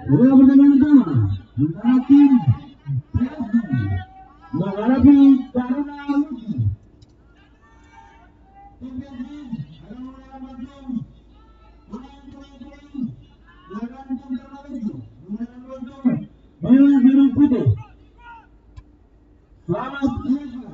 Bola pertandingan pertama antara tim PSG menghadapi Taruna Luki. Tim PSG akan menggunakan baju kuning, sedangkan tim Taruna Luki menggunakan baju biru putih. Selamat menikmati.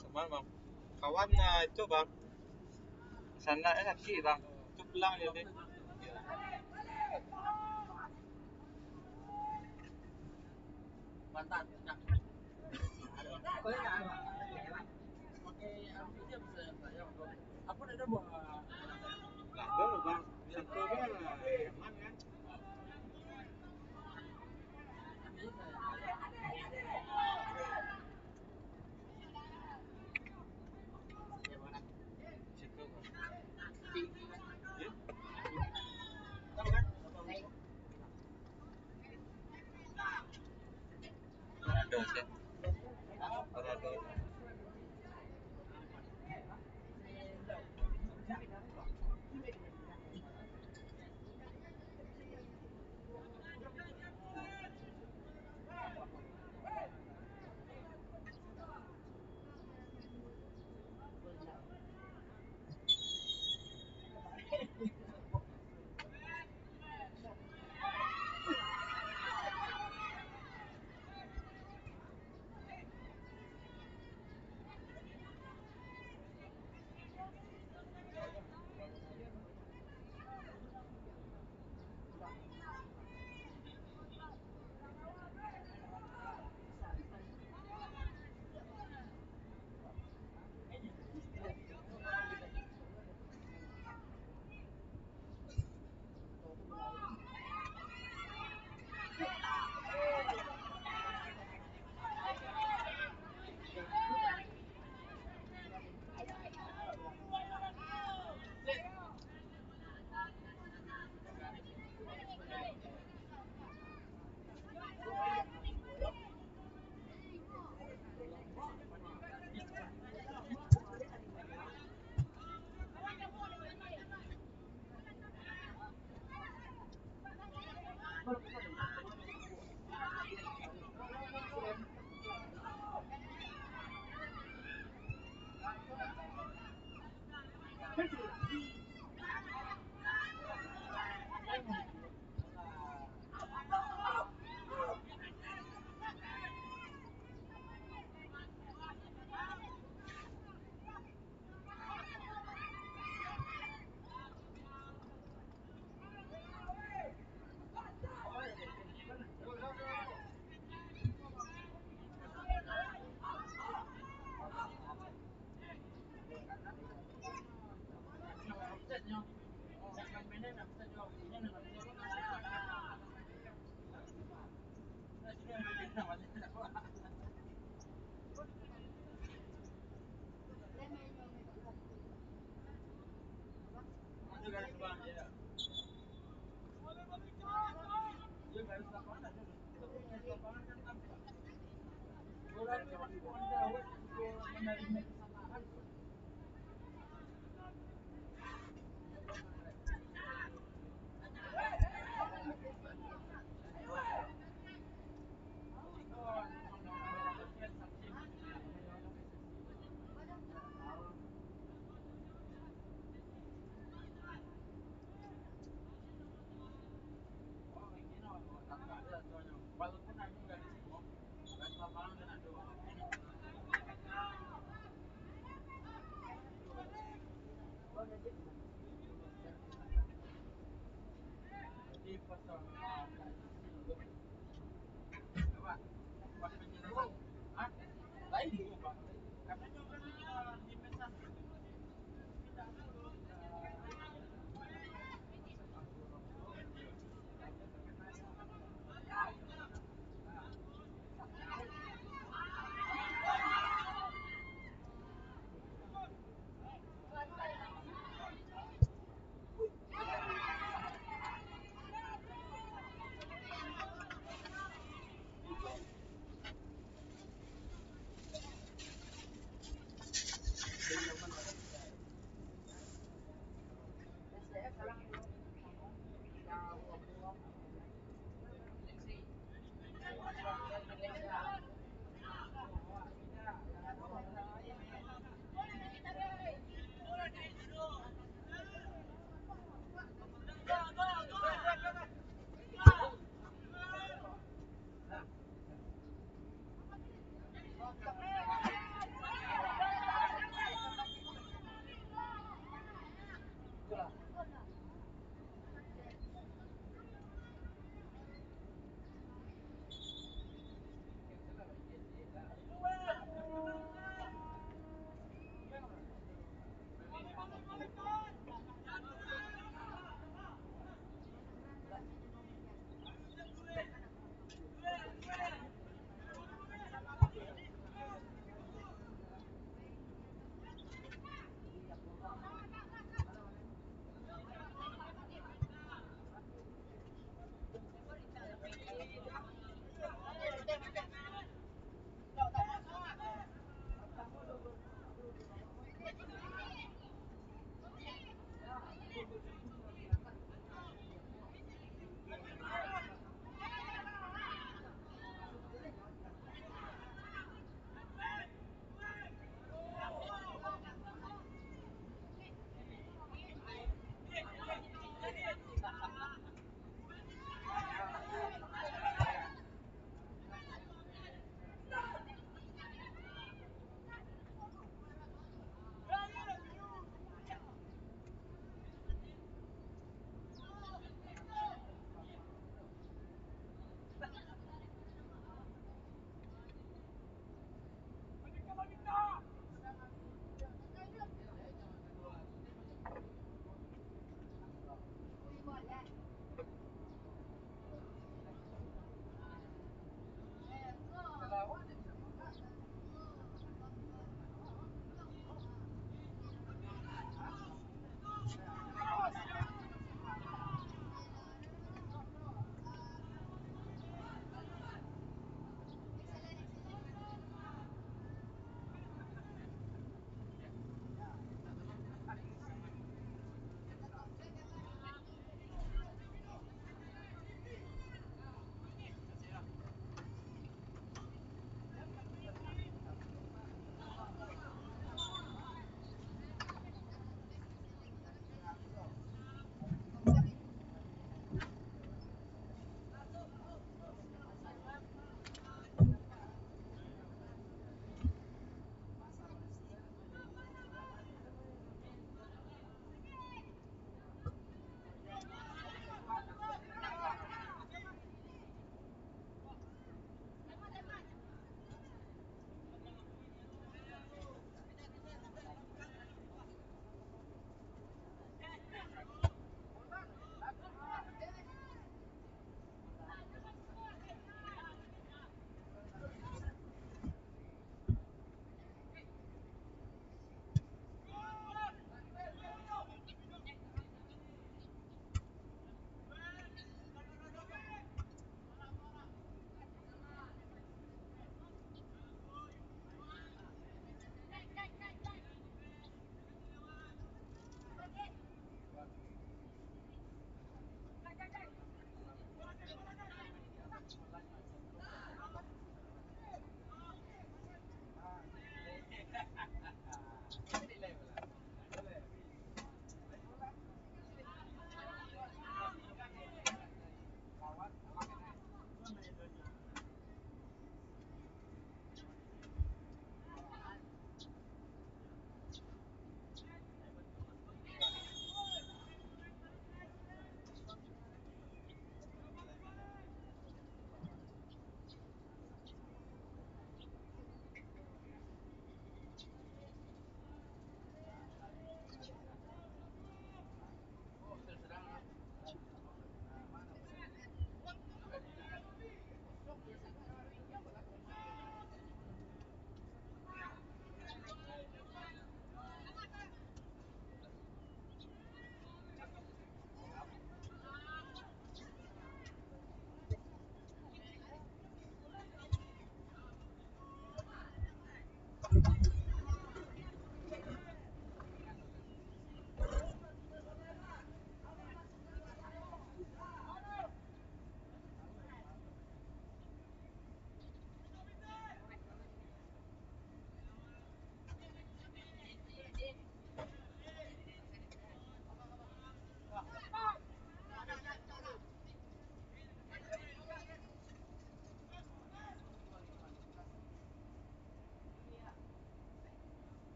Cuman bang, kawan itu bang, sana lagi bang, itu pulang jadi. Mantan. Apa ada buat? Nah, dulu bang, satu kan aman kan? Situ bang. dos ya. Ada dos.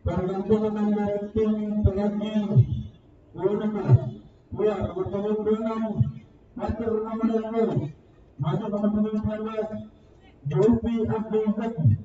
Pergantian dari tim PSI Unama keluar bertemu dengan Master nomor 10 masuk nomor 19 Jovi Abdul Zaki.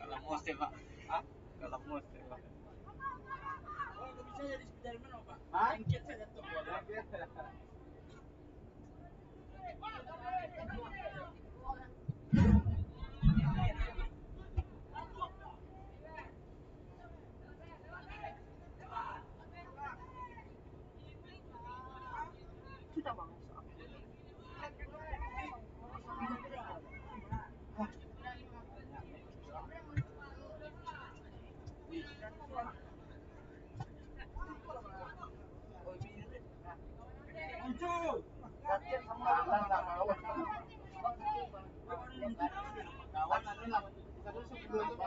Kalau musim pak, ah, kalau musim pak. Hah? Kawan nanti lah, kita dulu sebelum kita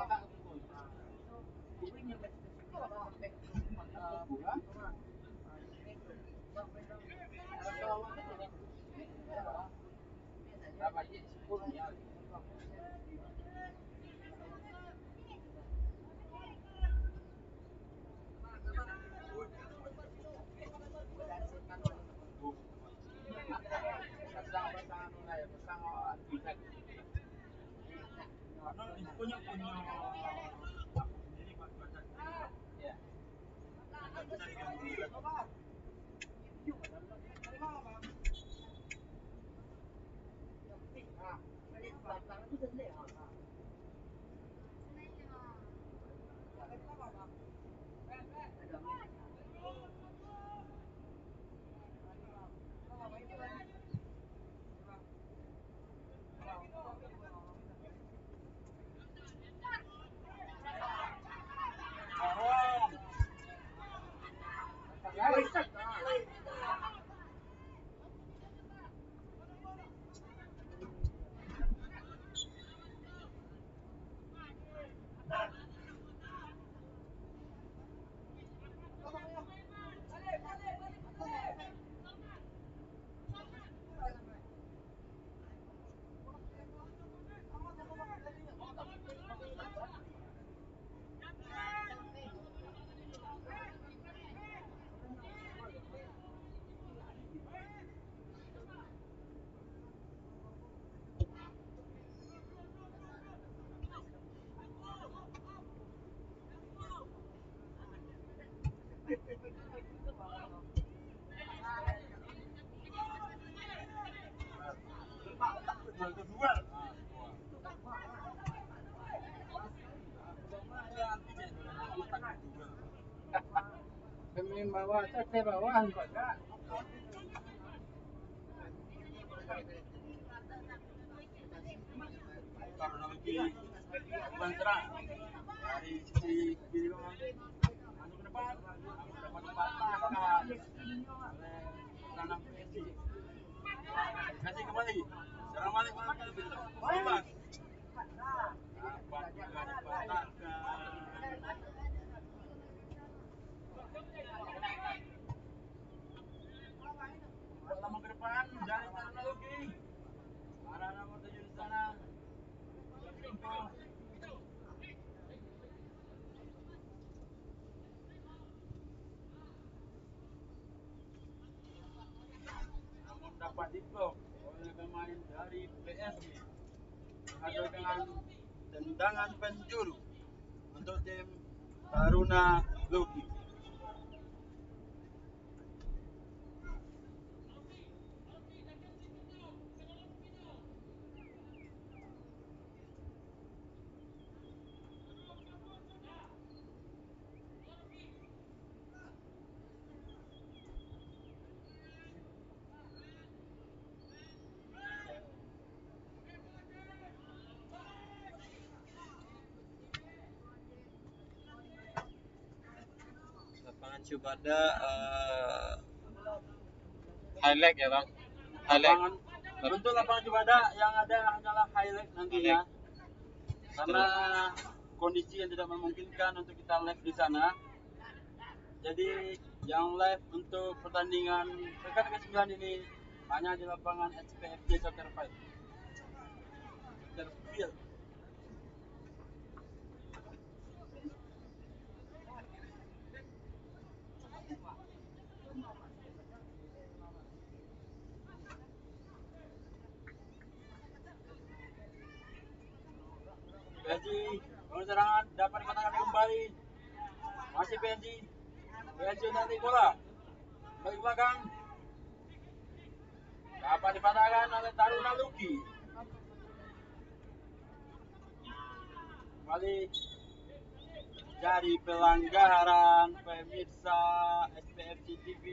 punya aku sendiri Pak cuaca. Ya. Nggak bisa diganggu. Pemain bawah, saya bawahan Pak. Karena lebih bukan serang dari sisi kiri masuk ke depan, dapat dipatahkan oleh tanam Messi. Messi kembali, serang balik mana bebas. Dapat juga dipatahkan. Lama ke depan, dari teknologi. Arah nomor 7 di sana. Berlingkuh. Namun dapat diblok oleh pemain dari PSG. Hasil dengan tendangan penjuru untuk tim Taruna Luki. Cubada highlight ya bang, highlight. Untuk lapangan Cubada yang ada hanyalah highlight nantinya. Karena kondisi yang tidak memungkinkan untuk kita live di sana. Jadi yang live untuk pertandingan pekan ke-9 ini hanya di lapangan SPFJ Soccer Field. PSG bangun serangan dapat dikatakan kembali. Masih PSG nanti bola balik belakang dapat dipatahkan oleh Taruna Luki. Kembali jadi pelanggaran pemirsa SPFC TV.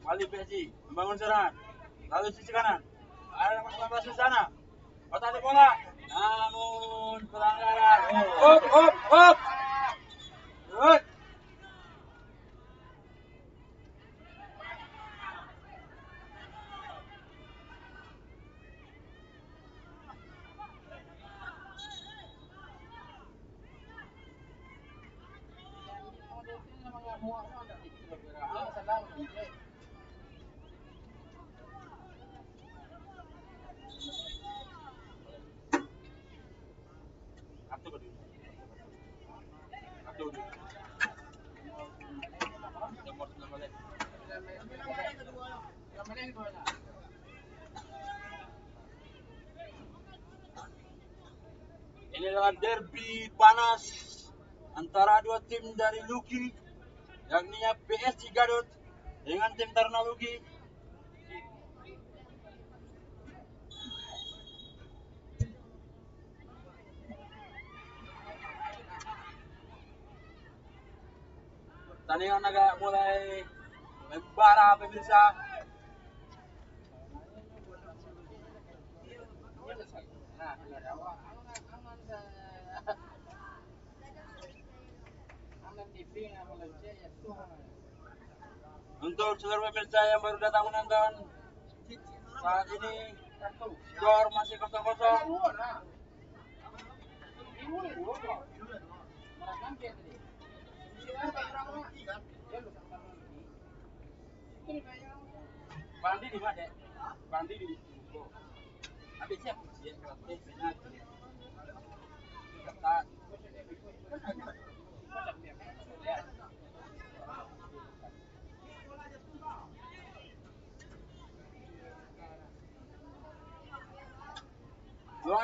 Kembali PSG membangun serangan, lalu sisi kanan ada masalah di sana, otak di bola, namun pelanggaran. Up. Good. Ini adalah derby panas antara dua tim dari Luki, yakni PSG Garut dengan tim Taruna Luki. Pertandingan agak mulai membara pemirsa. Untuk seluruh pemirsa yang baru datang menonton, saat ini skor masih 0-0. Bandi di mana? Bandi di Buko. Habis siap dia kelas penalti. Kata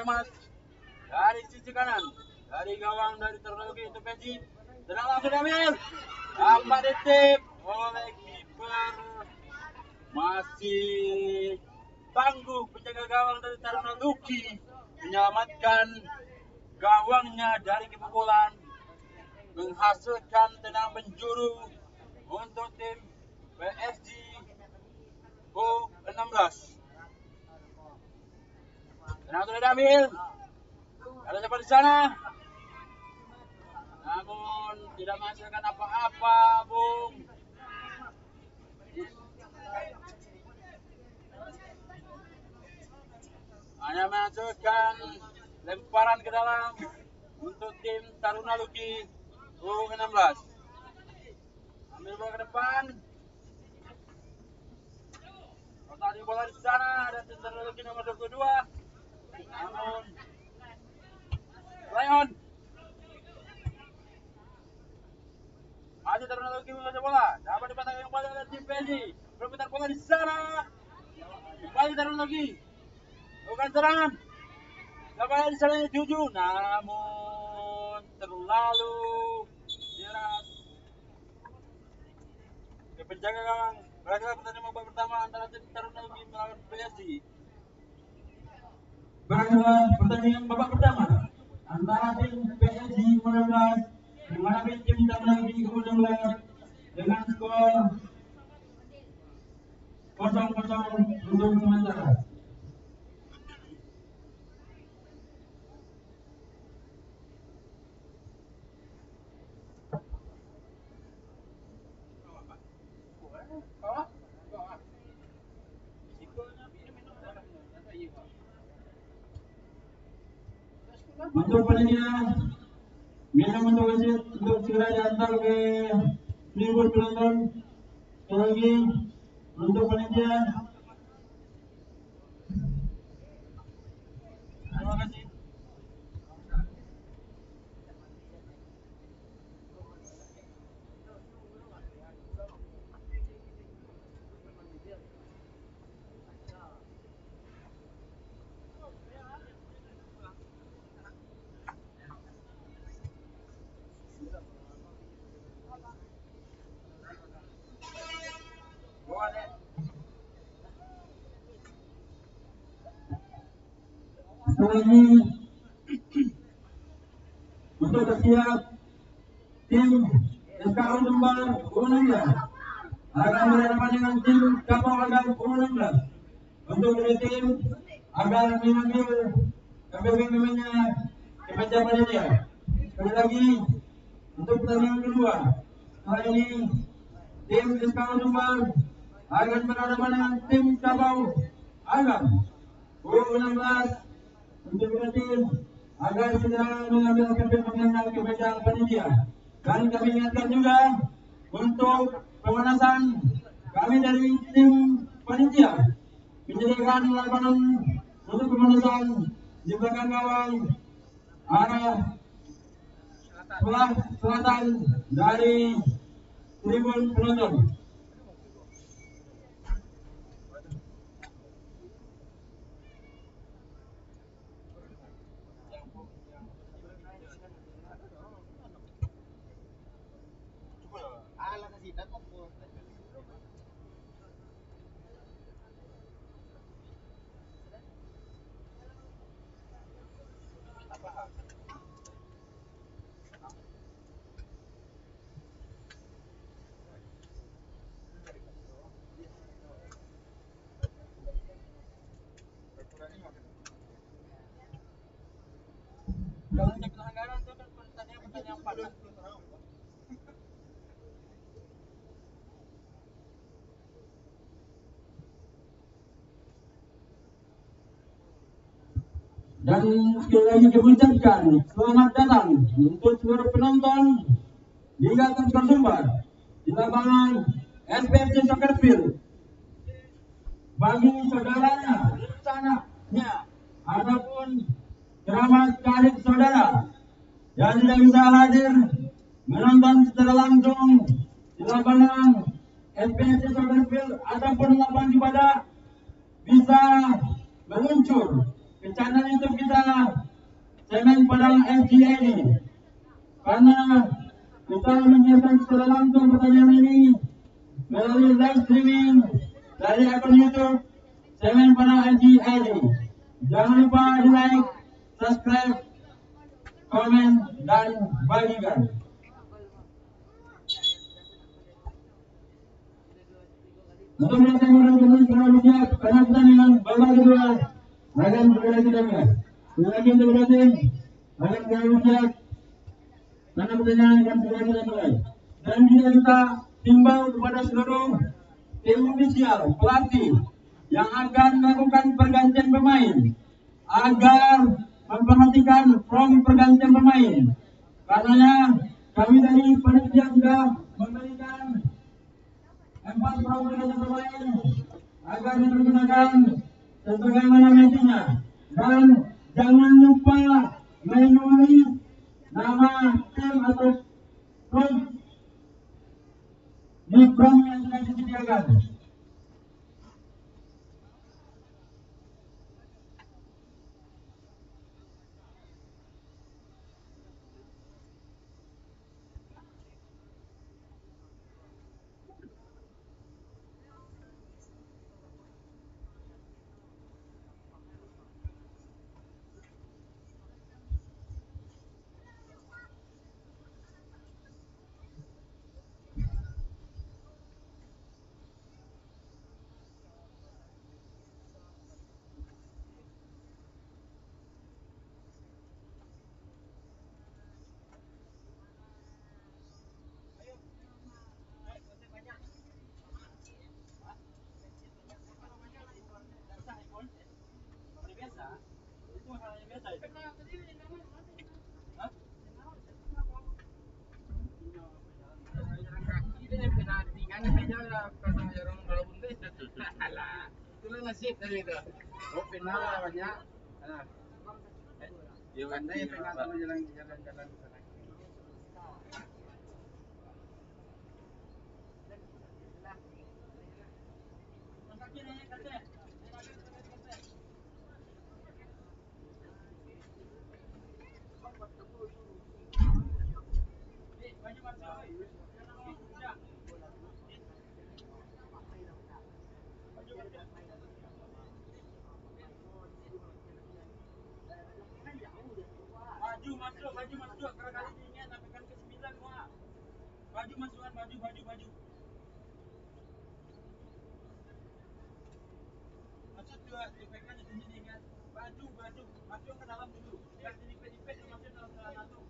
Mas dari sisi kanan, dari gawang dari Taruna Luki itu PSG. Tenang langsung diambil. Dapat ditip oleh kiper. Masih tangguh penjaga gawang dari Taruna Luki menyelamatkan gawangnya dari kebobolan, menghasilkan tenang penjuru untuk tim PSG U16. Tenang sudah diambil. Ada siapa di sana? Namun tidak menghasilkan apa-apa, Bung. Hanya menghasilkan lemparan ke dalam untuk tim Taruna Luki U16. Ambil bola ke depan. Otak di bola di sana, ada tim Taruna Luki nomor 22. Namun Lion masih Taruna Luki menguasai bola. Dapat dipatahkan kembali oleh tim PSG. Berputar bola di sana. Kembali Taruna Luki. Bukan serangan. Kembali di sana Juju. Namun terlalu deras. Penjaga gawang. Berhasil pertandingan babak pertama antara tim Taruna Luki melawan PSG. bahwa pertandingan babak pertama antara tim PSG 19 menghadapi tim Tablangi U16 dengan skor 0-0 untuk sementara. Untuk panitia minum untuk wasit untuk segera diantar ke tribun penonton. Sekali lagi untuk panitia, terima kasih. Sekali lagi untuk bersiap tim SKU Jember U16 akan berhadapan dengan tim Kapal Agam U16 untuk dua tim agar memanggil pemain-pemainnya ke meja panitia. Sekali lagi untuk pertandingan kedua, kali ini tim SKU Jember akan berhadapan dengan tim Kapal Agam U16 untuk dua tim agar segera mengambil pemain ke meja panitia. Dan kami ingatkan juga untuk pemanasan kami dari tim panitia menyediakan lapangan untuk pemanasan di belakang gawang arah sebelah selatan dari tribun penonton. Kalau untuk pelanggaran itu kan pertanyaan padat. Dan sekali lagi kami ucapkan selamat datang untuk seluruh penonton Liga Transfer Sumbar di lapangan SPFC Soccer Field. Bagi saudaranya, anaknya, ataupun kerabat karib saudara yang tidak bisa hadir menonton secara langsung di lapangan SPFC Soccer Field ataupun lapangan ibadah, bisa meluncur ke channel YouTube kita Semen Padang FGD, karena kita menyiarkan secara langsung pertandingan ini melalui live streaming dari akun YouTube Semen Padang FGD. Jangan lupa di like, subscribe, komen, dan bagikan. Untuk mereka yang berada siap karena pertandingan babak kedua akan segera kita mulai. Lagi untuk berarti akan segera siap karena pertandingan akan segera kita mulai. Dan juga kita himbau kepada seluruh tim ofisial, pelatih yang akan melakukan pergantian pemain agar memperhatikan form pergantian pemain. Karena kami dari panitia sudah memberikan 4 form pergantian pemain agar digunakan sebagaimana mestinya. Dan jangan lupa menulis nama tim atau klub di form yang sudah disediakan. dah kena orang rabun deh. Alah, itulah nasib dari itu. Oh, final banyak. Nah, dia pandai final kalau jalan-jalan sana. Maju masuk, kali diingat nampakkan ke 9 wah. Maju masukan, maju. Masuk dua, dipekkan di sini diingat. Maju, masuk ke dalam dulu. Jangan dipet-dipet masuk dalam celana tu.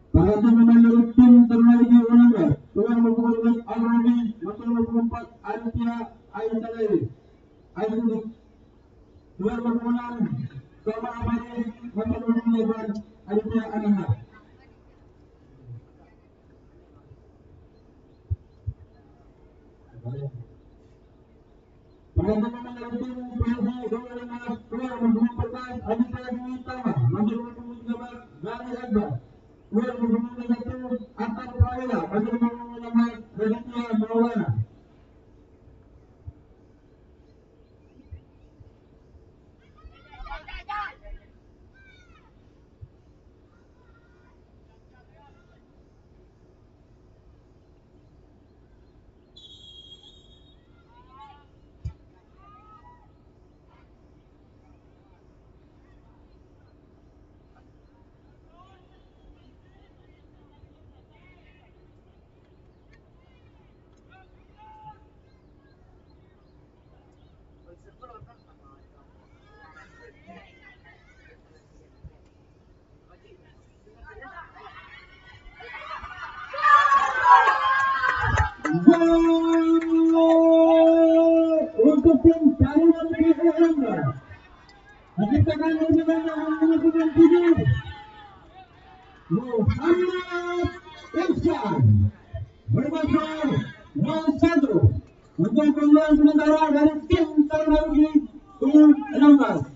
Para pemain dari tim terbaik Olahraga tuan memperoleh Al-Rabi masa 24 Aditya Aisyah Aisyah tuan memperoleh Sama Abadi masa 28 Aditya Anahar. Para pemain dari tim PSI Olahraga tuan memperoleh Aditya Dwi-Tama masa 23 Gali Akbar. Tuan memperoleh satu Atal Praila masa 26 Raditya Maulana. Untuk tim Taruna Olahraga menciptakan dengan tujuh Muhammad Ihsan bermakna 01 untuk pemain sementara dari tim Taruna U16.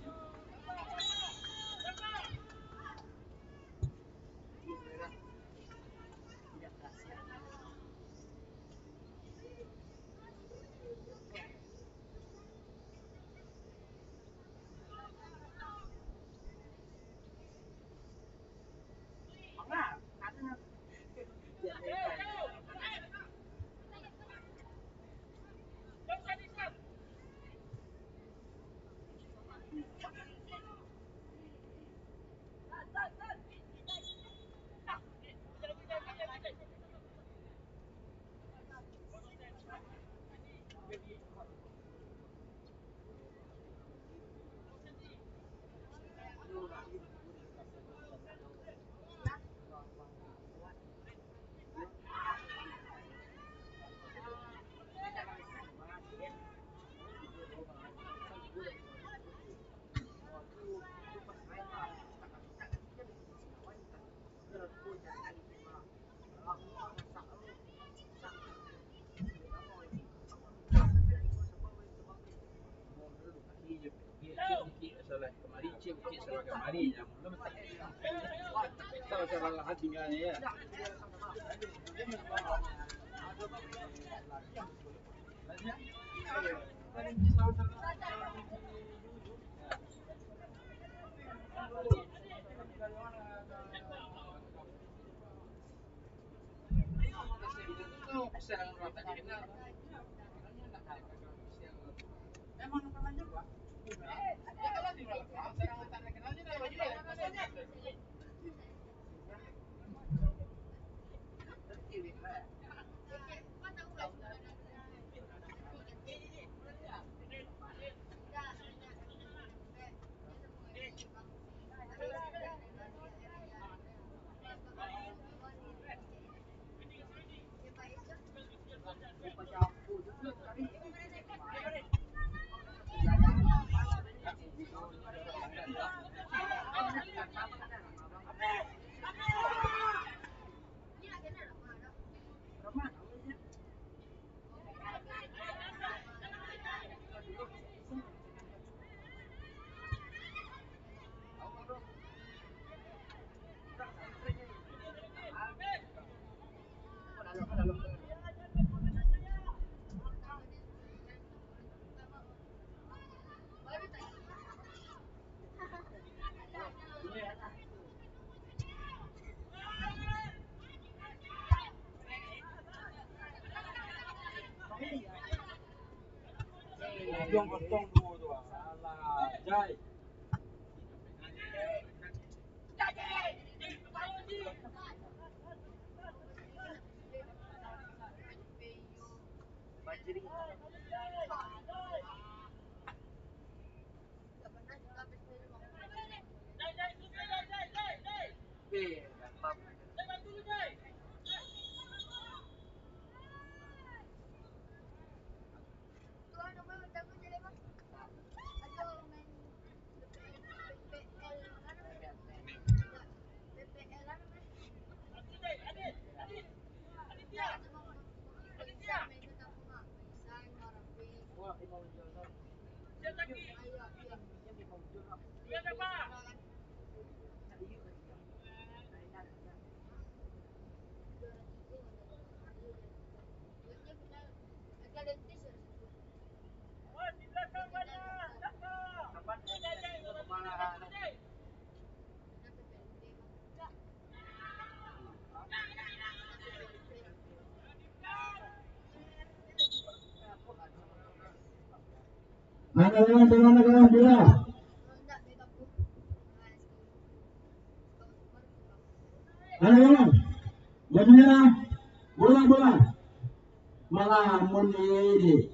Yang kosong dulu tuh. Alah, Jai. Mana kawan bola? Mana kawan? Bajunya bola. Malah ini.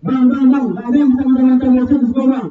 Bang, ada yang bisa menjalankan motion di sekolah, bang?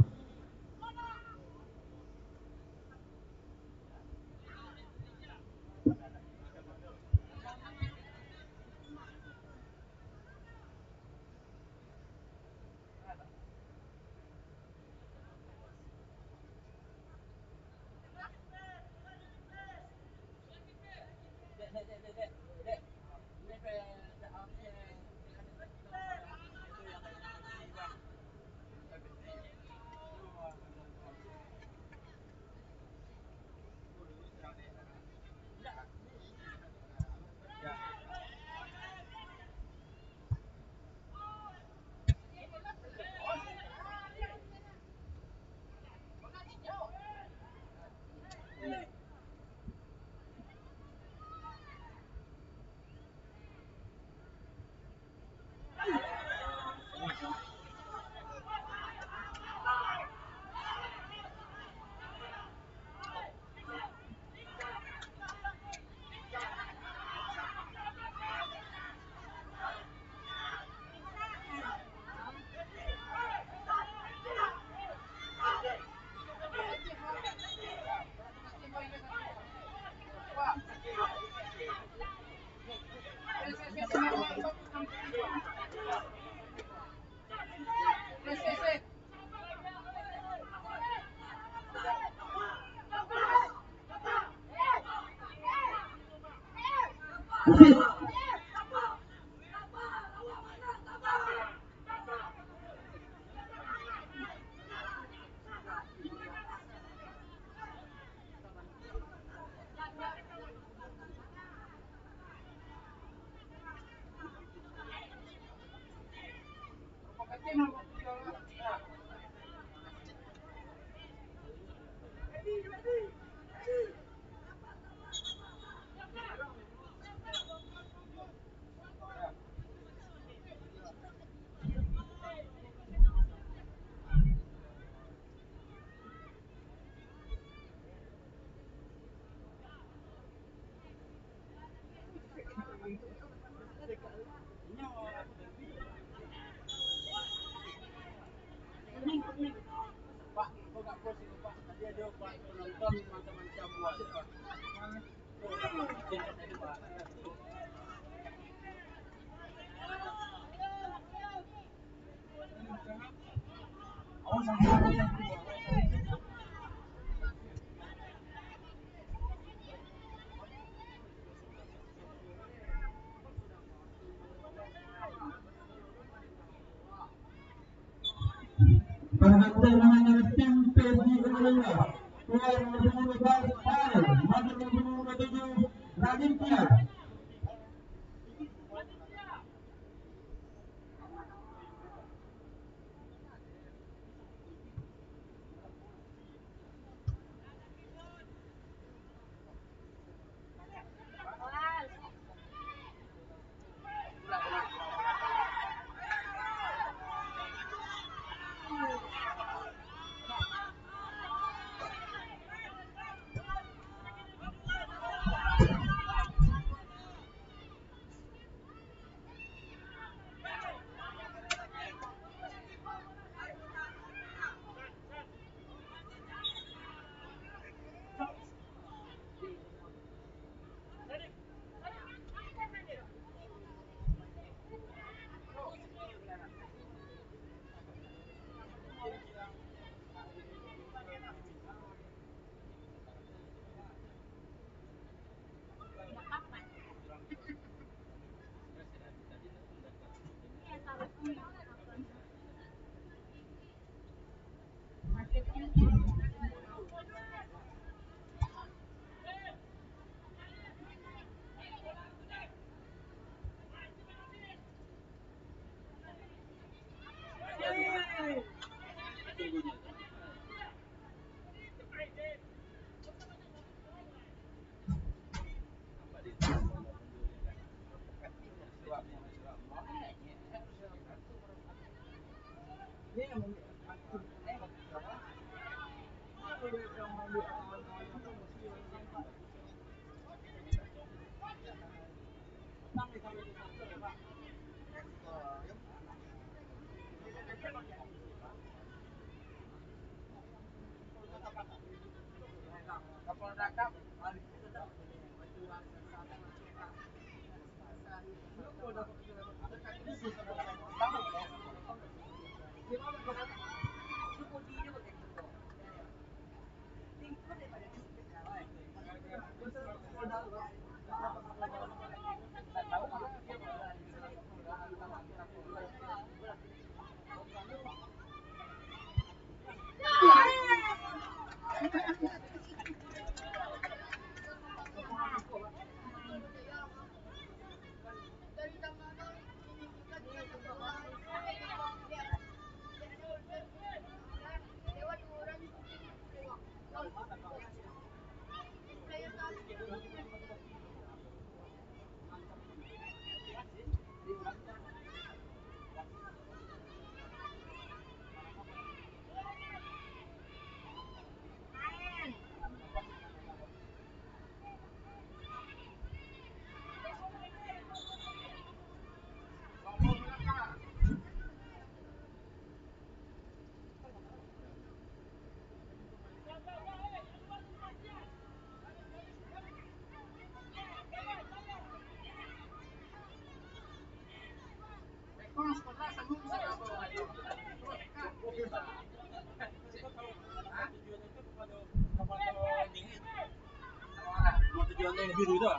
Perhatian namanya tim PSI Indonesia. Tuan nomor 12 Farel, maju nomor 7 Raditya. Tujuannya yang biru itu.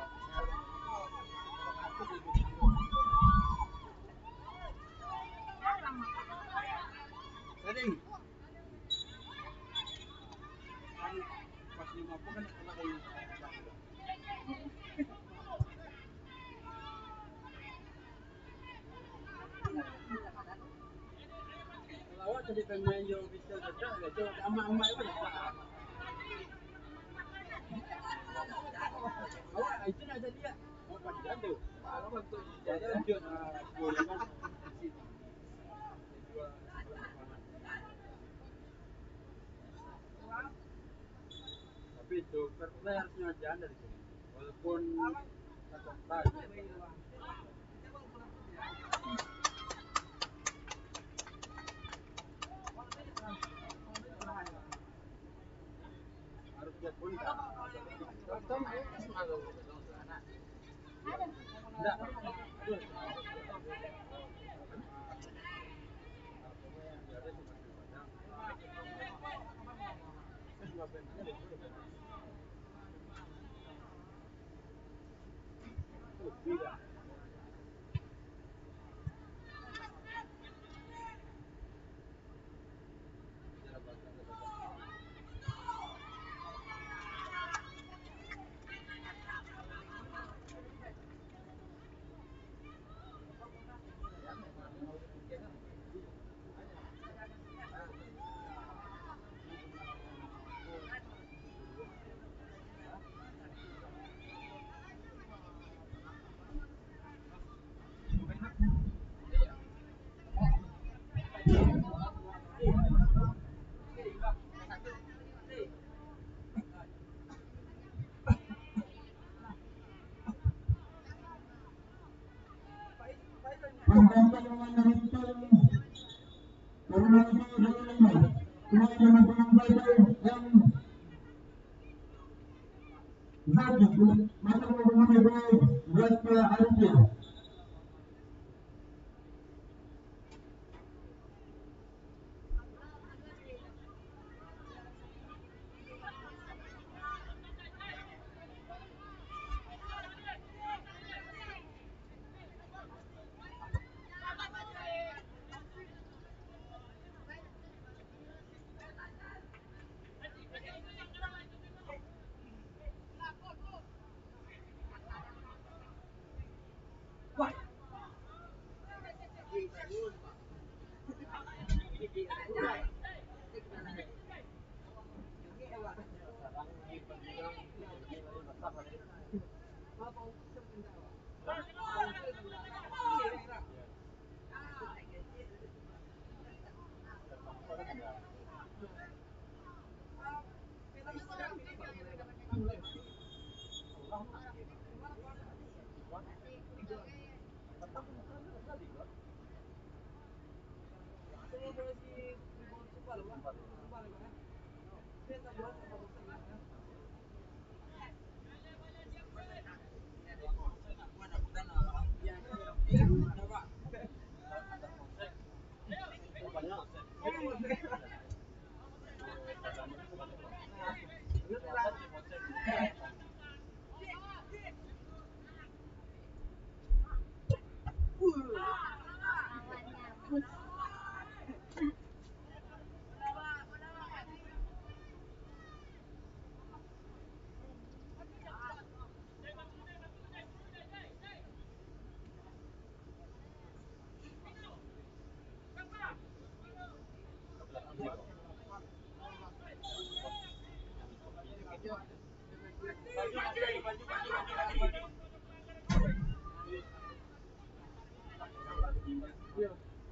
Jadi pas 50 kan kalau kayak lawat jadi pemain yang bisa datang itu ama-ama itu lah. Oh, itu ada dia. Oh, panjang tuh. Kalau waktu jalan dia boleh kan. Tapi itu karena harusnya jalan dari sini. Walaupun satu kali. Harus dia pun kan.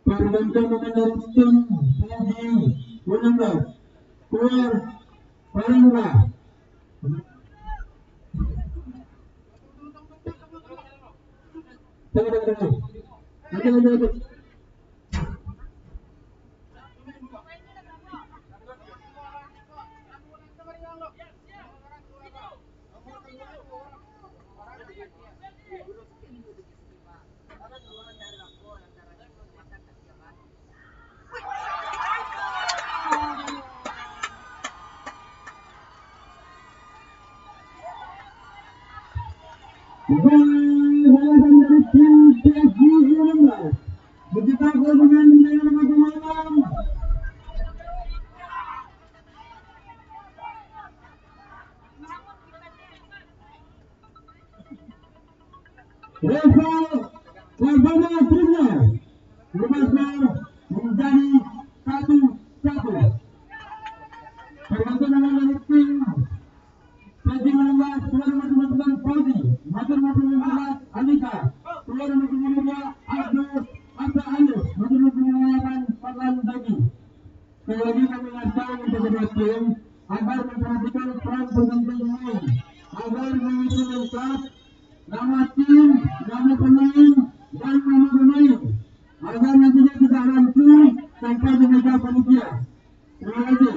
Perbankan mengenai sistem haji 16 keluar paling murah. Lagi. Begitu dengan malam. Level Labana Timnya bermaskar menjadi 1-1. Perbankan mengenai tim Haji 16 keluar masing-masing Fauzi, masing-masing Anita, keluar masing-masing Abdul Asa Anus, masing-masing Fadlan Dagi. Sekali lagi kami ingatkan untuk kedua tim agar memperhatikan peran pergantian pemain, agar mengisi lengkap nama tim, nama pemain, dan nama pemain, agar nantinya tidak langsung sampai di meja panitia. Terima kasih.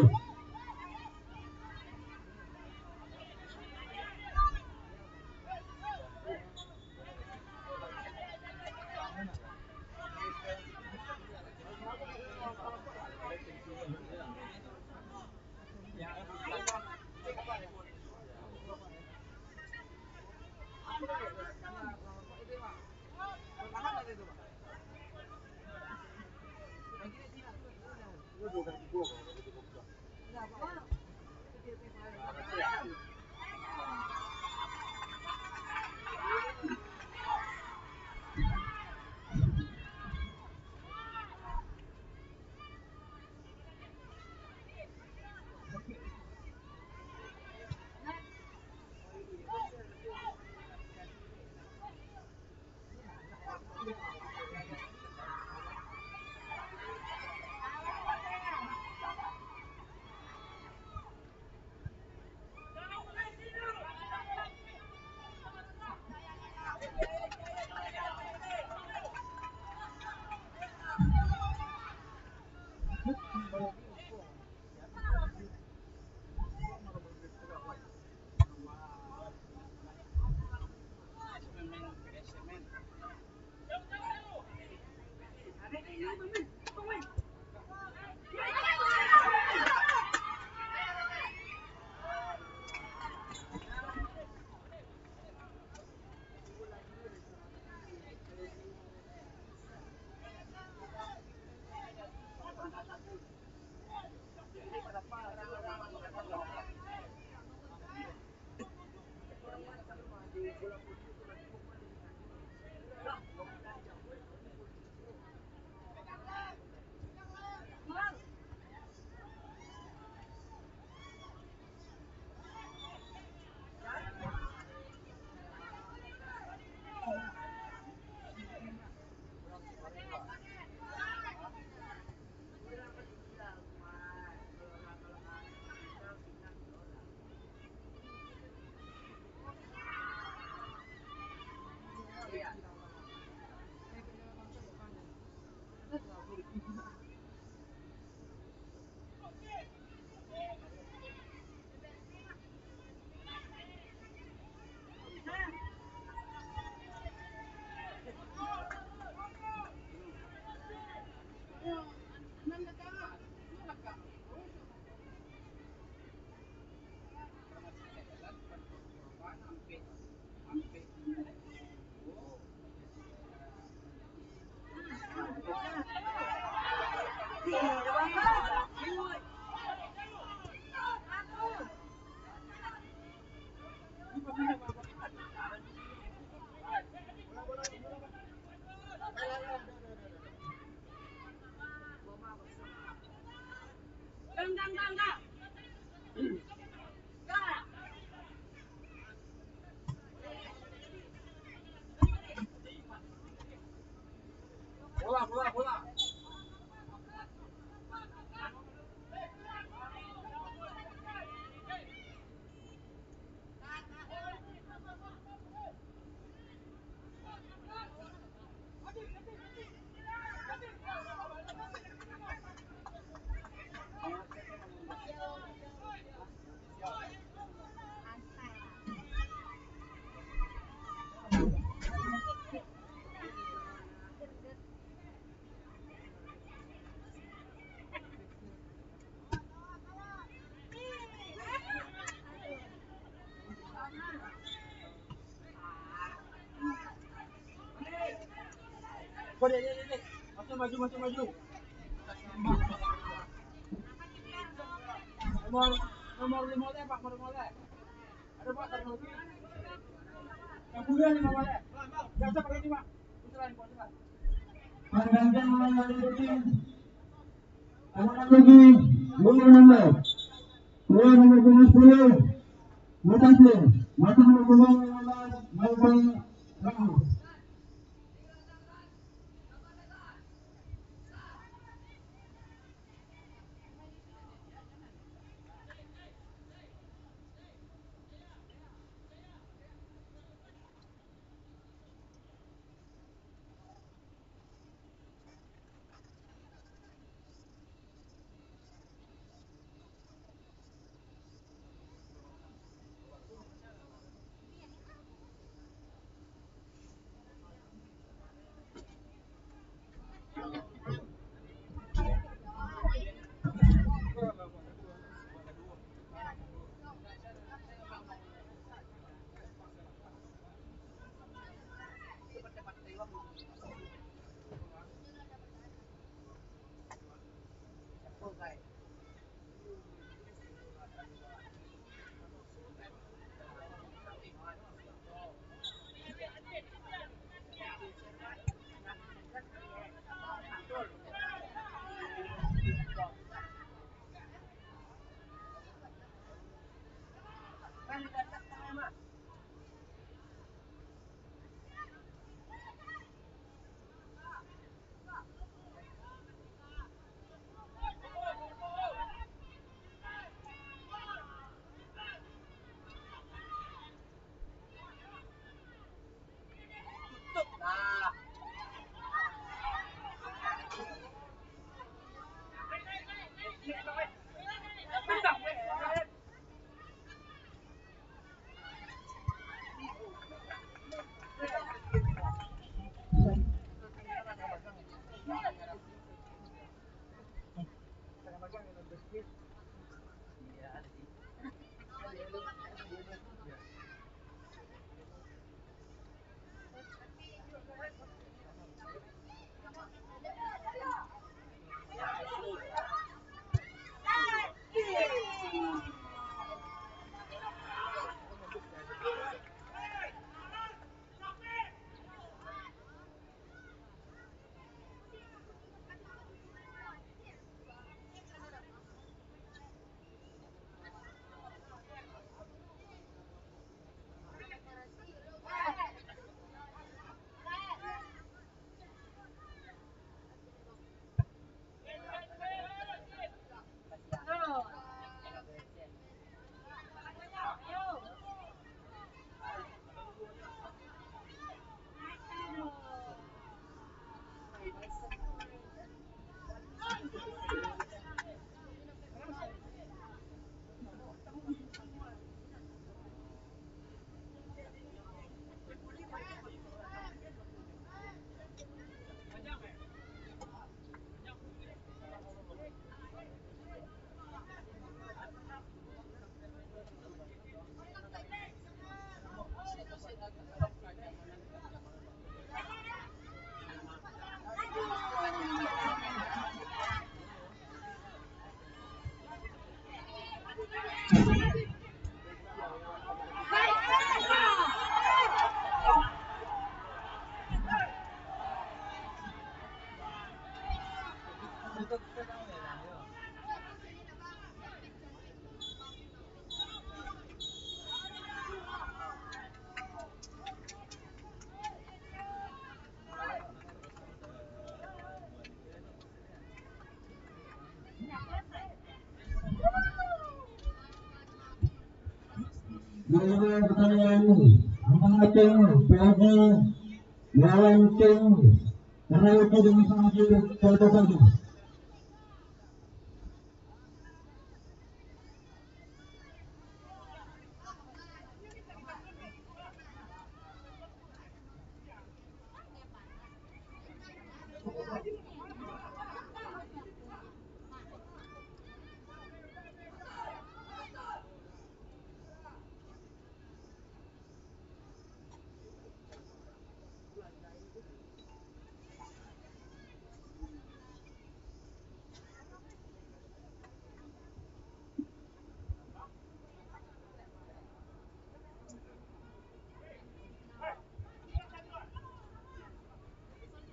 Bola. Maju. Nomor 5 oleh Pak, nomor 5 oleh. Ada Pak, satu lagi. Yang muda 5 oleh. Biasa pakai ini Pak. Pusilan. Pergantian melawan putih. Anak lagi, nomor 16. Keluar nomor 10. Mutaslim. Masuk nomor 15. Malbang Ramos. Dalam pertandingan antara tim PSG melawan tim Merauke dengan sangat satu saja.